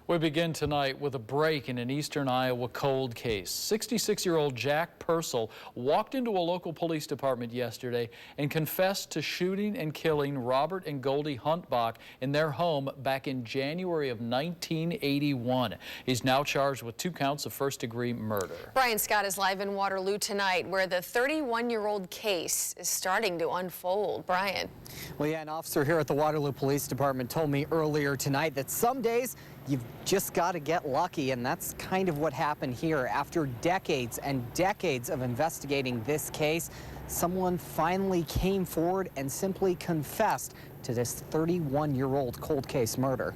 We begin tonight with a break in an eastern Iowa cold case. 66-year-old Jack Purcell walked into a local police department yesterday and confessed to shooting and killing Robert and Goldie Huntbach in their home back in January of 1981. He's now charged with 2 counts of first-degree murder. Brian Scott is live in Waterloo tonight, where the 31-year-old case is starting to unfold. Brian. Well, yeah, an officer here at the Waterloo Police Department told me earlier tonight that some days you've just got to get lucky, and that's kind of what happened here. After decades and decades of investigating this case, someone finally came forward and simply confessed to this 31-year-old cold case murder.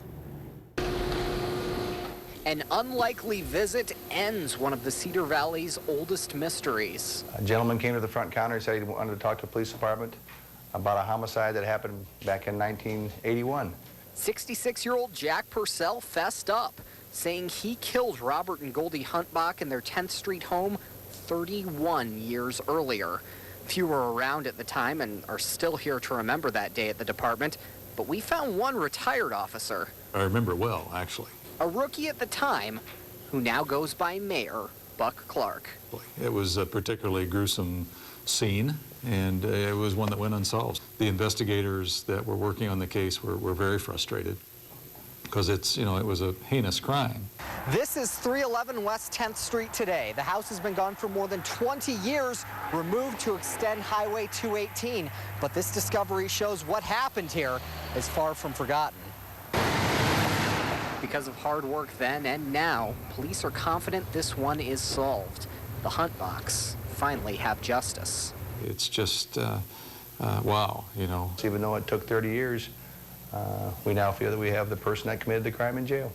An unlikely visit ends one of the Cedar Valley's oldest mysteries. A gentleman came to the front counter and said he wanted to talk to the police department about a homicide that happened back in 1981. 66-year-old Jack Purcell fessed up, saying he killed Robert and Goldie Huntbach in their 10th Street home 31 years earlier. Few were around at the time and are still here to remember that day at the department, but we found one retired officer. I remember it well, actually. A rookie at the time, who now goes by Mayor Buck Clark. It was a particularly gruesome scene, and it was one that went unsolved. The investigators that were working on the case were very frustrated because it was a heinous crime. This is 311 West 10th Street today. The house has been gone for more than 20 years, removed to extend Highway 218. But this discovery shows what happened here is far from forgotten. Because of hard work then and now, police are confident this one is solved. The Huntbachs finally have justice. It's just, wow, Even though it took 30 years, we now feel that we have the person that committed the crime in jail.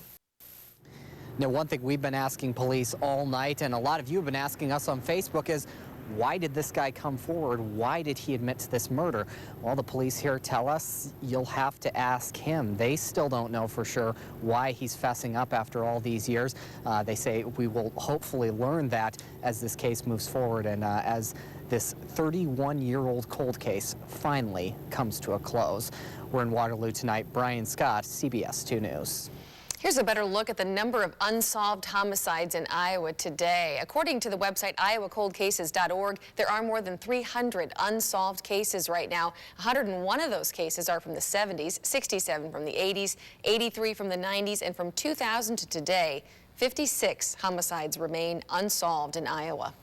Now, one thing we've been asking police all night, and a lot of you have been asking us on Facebook, is why did this guy come forward? Why did he admit to this murder? Well, the police here tell us you'll have to ask him. They still don't know for sure why he's fessing up after all these years. They say we will hopefully learn that as this case moves forward and as this 31-year-old cold case finally comes to a close. We're in Waterloo tonight. Brian Scott, CBS 2 News. Here's a better look at the number of unsolved homicides in Iowa today. According to the website iowacoldcases.org, there are more than 300 unsolved cases right now. 101 of those cases are from the 70s, 67 from the 80s, 83 from the 90s, and from 2000 to today, 56 homicides remain unsolved in Iowa.